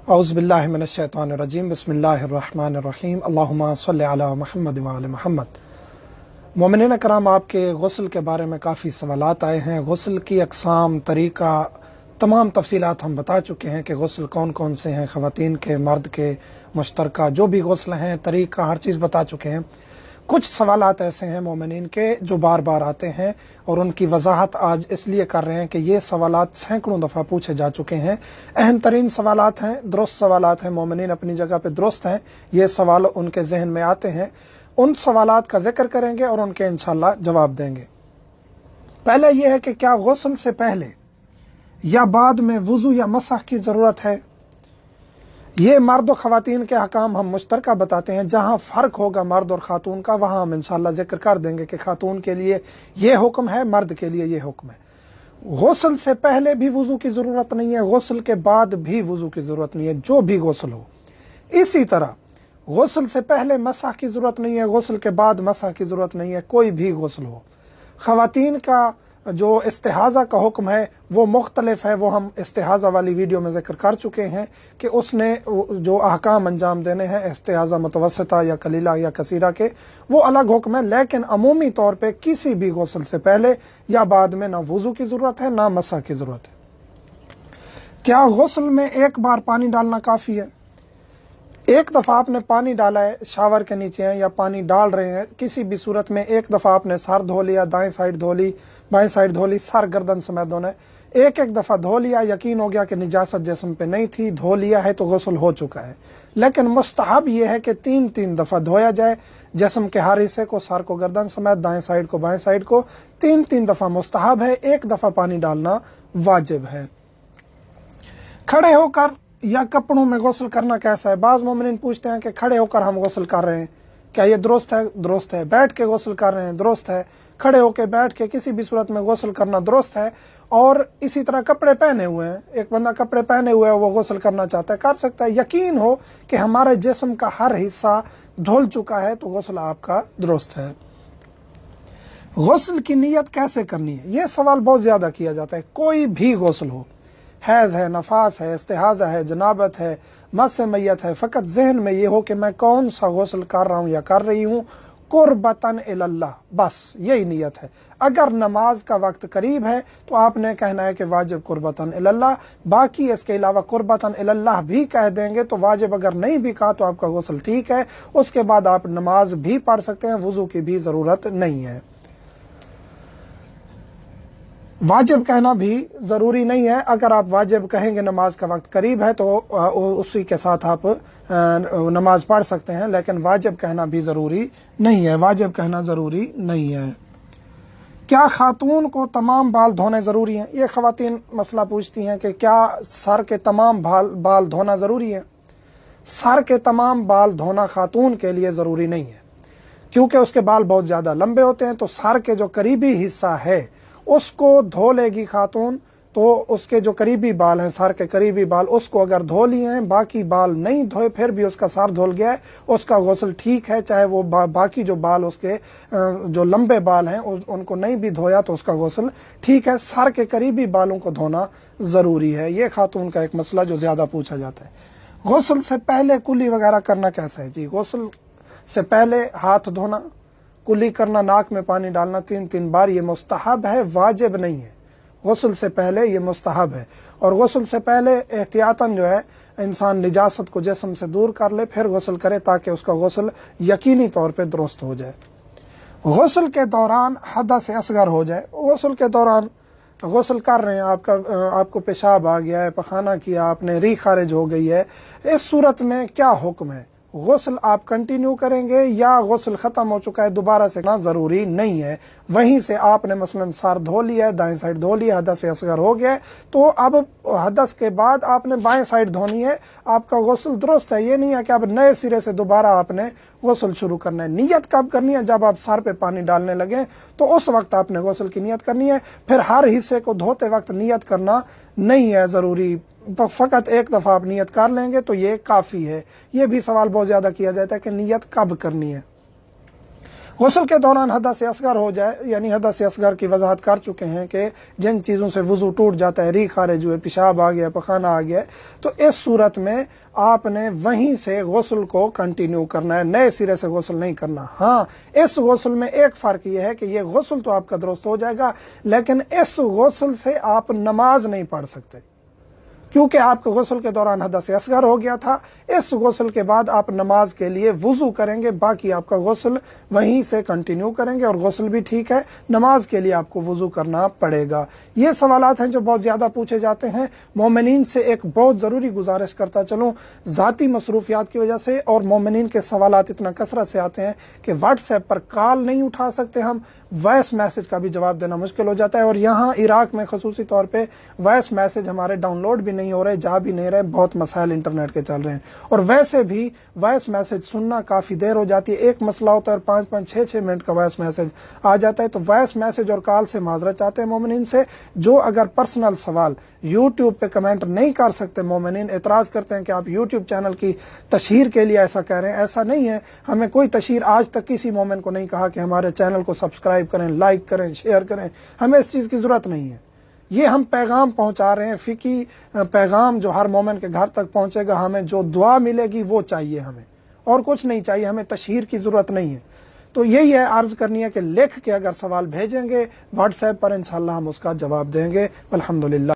औज़ु बिल्लाहि मिनश्शैतानिर्रजीम बिस्मिल्लाहिर्रहमानिर्रहीम अल्लाहुम्मा सल्लि अला मुहम्मद व आले मुहम्मद। मोमिनीन कराम, आपके गुस्ल के बारे में काफ़ी सवालात आए हैं। गुस्ल की अक़साम, तरीक़ा, तमाम तफसीलात हम बता चुके हैं कि गुस्ल कौन कौन से हैं, ख़वातीन के, मर्द के, मुश्तरका जो भी गुस्ल हैं, तरीक़ा, हर चीज़ बता चुके हैं। कुछ सवालात ऐसे हैं मोमिनीन के जो बार बार आते हैं और उनकी वजाहत आज इसलिए कर रहे हैं कि ये सवालात सैकड़ों दफ़ा पूछे जा चुके हैं। अहम तरीन सवालात हैं, दुरुस्त सवालात हैं, मोमिनीन अपनी जगह पे दुरुस्त हैं। ये सवाल उनके जहन में आते हैं, उन सवालात का जिक्र करेंगे और उनके इंशाअल्लाह जवाब देंगे। पहले ये है कि क्या गुस्ल से पहले या बाद में वुज़ू या मसह की ज़रूरत है। ये मर्द और ख़वातीन के अहकाम हम मुश्तरका बताते हैं। जहाँ फ़र्क होगा मर्द और ख़ातून का, वहाँ हम इंशाअल्लाह ज़िक्र कर देंगे कि ख़ातून के लिए ये हुक्म है, मर्द के लिए ये हुक्म है। गुस्ल से पहले भी वुज़ू की ज़रूरत नहीं है, गुस्ल के बाद भी वुज़ू की ज़रूरत नहीं है, जो भी गुस्ल हो। इसी तरह गुस्ल से पहले मसह की ज़रूरत नहीं है, गुस्ल के बाद मसह की ज़रूरत नहीं है, कोई भी गुस्ल हो। ख़वातीन का जो इस्तिहाज़ा का हुक्म है वो मुख्तलिफ है, वो हम इस्तिहाज़ा वाली वीडियो में ज़िक्र कर चुके हैं कि उसने जो अहकाम अंजाम देने हैं इस्तिहाज़ा मुतवस्सिता या कलीला या कसीरा के, वो अलग हुक्म है। लेकिन अमूमी तौर पे किसी भी गुस्ल से पहले या बाद में ना वुज़ू की ज़रूरत है ना मसह की ज़रूरत है। क्या गुस्ल में एक बार पानी डालना काफ़ी है? एक दफ़ा आपने पानी डाला है, शावर के नीचे हैं या पानी डाल रहे हैं, किसी भी सूरत में एक दफ़ा आपने सर धो लिया, दाएं साइड धो ली, बाएं साइड धो ली, सर गर्दन समेत धोना है। एक एक दफ़ा धो लिया, यकीन हो गया कि निजासत जिस्म पे नहीं थी, धो लिया है तो गुस्ल हो चुका है। लेकिन मुस्तहब यह है कि तीन तीन दफ़ा धोया जाए जिस्म के हर हिस्से को, सर को गर्दन समेत, दाएं साइड को बाएं साइड को, तीन तीन दफ़ा मुस्तहब है, एक दफ़ा पानी डालना वाजिब है। खड़े होकर या कपड़ों में गुस्ल करना कैसा है? बाज़ मोमिनीन पूछते हैं कि खड़े होकर हम गुस्ल कर रहे हैं, क्या ये दुरुस्त है? दुरुस्त है। बैठ के गुस्ल कर रहे हैं, दुरुस्त है। खड़े होकर, बैठ के, किसी भी सूरत में गुस्ल करना दुरुस्त है। और इसी तरह कपड़े पहने हुए हैं, एक बंदा कपड़े पहने हुए है, वो गुस्ल करना चाहता है, कर सकता है। यकीन हो कि हमारे जिस्म का हर हिस्सा धुल चुका है तो गुस्ल आपका दुरुस्त है। गुस्ल की नीयत कैसे करनी है, ये सवाल बहुत ज़्यादा किया जाता है। कोई भी गुस्ल हो, हैज़ है, नफास है, इस्तिहाज़ा है, जनाबत है, मस मैयत है, फ़कत जहन में ये हो कि मैं कौन सा गुस्ल कर रहा हूँ या कर रही हूँ, कुर्बतन इलल्लाह, बस यही नीयत है। अगर नमाज का वक्त करीब है तो आपने कहना है कि वाजिब कुर्बतन इलल्लाह, बाकी इसके अलावा कुर्बतन इलल्लाह भी कह देंगे तो वाजिब। अगर नहीं भी कहा तो आपका गुस्ल ठीक है, उसके बाद आप नमाज भी पढ़ सकते हैं, वुज़ू की भी ज़रूरत नहीं है। वाजिब कहना भी ज़रूरी नहीं है। अगर आप वाजिब कहेंगे नमाज का वक्त करीब है तो उसी के साथ आप नमाज पढ़ सकते हैं, लेकिन वाजिब कहना भी ज़रूरी नहीं है, वाजिब कहना ज़रूरी नहीं है। क्या खातून को तमाम बाल धोने ज़रूरी हैं? ये ख़वातीन मसला पूछती हैं कि क्या सर के तमाम बाल धोना ज़रूरी है। सर के तमाम बाल धोना खातून के लिए ज़रूरी नहीं है, क्योंकि उसके बाल बहुत ज़्यादा लंबे होते हैं। तो सर के जो करीबी हिस्सा है उसको धो लेगी खातून, तो उसके जो करीबी बाल हैं, सर के करीबी बाल, उसको अगर धो लिए हैं, बाकी बाल नहीं धोए, फिर भी उसका सर धुल गया है, उसका गुस्ल ठीक है। चाहे वो बाकी जो बाल, उसके जो लंबे बाल हैं उनको नहीं भी धोया तो उसका गुस्ल ठीक है। सर के करीबी बालों को धोना ज़रूरी है। ये खातून का एक मसला जो ज़्यादा पूछा जाता है। गुस्ल से पहले कुली वगैरह करना कैसा है? जी, गुस्ल से पहले हाथ धोना, कुली करना, नाक में पानी डालना 3-3 बार, ये मुस्तहब है, वाजिब नहीं है। गुस्ल से पहले ये मुस्तहब है। और गुस्ल से पहले एहतियातन जो है इंसान निजासत को जिस्म से दूर कर ले, फिर गुस्ल करे ताकि उसका गुस्ल यकीनी तौर पे दुरुस्त हो जाए। गुस्ल के दौरान हदस असगर हो जाए, गुस्ल के दौरान गुस्ल कर रहे हैं, आपको पेशाब आ गया है, पखाना किया आपने, री खारिज हो गई है, इस सूरत में क्या हुक्म है? गुस्ल आप कंटिन्यू करेंगे या गुस्ल ख़त्म हो चुका है दोबारा से ना ज़रूरी नहीं है। वहीं से आपने मसलन सर धो लिया है, दाएं साइड धो लिया, हदस असगर हो गया, तो अब हदस के बाद आपने बाएं साइड धोनी है, आपका गुस्ल दुरुस्त है। ये नहीं है कि अब नए सिरे से दोबारा आपने गुस्ल शुरू करना है। नीयत कब करनी है? जब आप सर पे पानी डालने लगे तो उस वक्त आपने गुस्ल की नीयत करनी है। फिर हर हिस्से को धोते वक्त नीयत करना नहीं है ज़रूरी, फ़कत एक दफ़ा आप नियत कर लेंगे तो ये काफ़ी है। ये भी सवाल बहुत ज़्यादा किया जाता है कि नियत कब करनी है। غسل کے دوران حدث اصغر ہو جائے، یعنی حدث اصغر کی وضاحت کر چکے ہیں کہ جن چیزوں سے وضو ٹوٹ جاتا ہے، ریح خارج ہوئے، پیشاب آ گیا، پخانہ آ گیا، تو اس صورت میں آپ نے وہیں سے غسل کو کنٹینیو کرنا ہے، نئے سرے سے غسل نہیں کرنا۔ ہاں، اس غسل میں ایک فرق یہ ہے کہ یہ غسل تو آپ کا درست ہو جائے گا، لیکن اس غسل سے آپ نماز نہیں پڑھ سکتے، کیونکہ آپ کے غسل کے دوران حدث اصغر ہو گیا تھا۔ اس غسل کے بعد آپ نماز کے لیے وضو کریں گے، باقی آپ کا غسل وہیں سے کنٹینیو کریں گے، اور غسل بھی ٹھیک ہے، نماز کے لیے آپ کو وضو کرنا پڑے گا۔ یہ سوالات ہیں جو بہت زیادہ پوچھے جاتے ہیں۔ مومنین سے ایک بہت ضروری گزارش کرتا چلوں، ذاتی مصروفیات کی وجہ سے اور مومنین کے سوالات اتنا کثرت سے آتے ہیں کہ واٹس ایپ پر کال نہیں اٹھا سکتے ہم، وائس میسج کا بھی جواب دینا مشکل ہو جاتا ہے، اور یہاں عراق میں خصوصی طور پہ وائس میسج ہمارے ڈاؤن لوڈ بھی نہیں ہو رہے، جا بھی نہیں رہے، بہت مسائل انٹرنیٹ کے چل رہے ہیں، اور ویسے بھی وائس میسج سننا کافی دیر ہو جاتی ہے، ایک مسئلہ ہوتا ہے اور 5-6 منٹ کا وائس میسج آ جاتا ہے۔ تو وائس میسج اور کال سے معذرت چاہتے ہیں مومنین سے۔ جو اگر پرسنل سوال یوٹیوب پہ کمنٹ نہیں کر سکتے، مومنین اعتراض کرتے ہیں کہ آپ یوٹیوب چینل کی تشہیر کے لیے ایسا کہہ رہے ہیں، ایسا نہیں ہے، ہمیں کوئی تشہیر آج تک کسی مومن کو نہیں کہا کہ ہمارے چینل کو سبسکرائب کریں، لائک کریں، شیئر کریں، ہمیں اس چیز کی ضرورت نہیں ہے۔ یہ ہم پیغام پہنچا رہے ہیں، فقہی پیغام جو ہر مومن کے گھر تک پہنچے گا، ہمیں جو دعا ملے گی وہ چاہیے، ہمیں اور کچھ نہیں چاہیے، ہمیں تشہیر کی ضرورت نہیں ہے۔ تو یہی ہے، عرض کرنی ہے کہ لکھ کے اگر سوال بھیجیں گے واٹس ایپ پر، انشاءاللہ ہم اس کا جواب دیں گے۔ الحمدللہ۔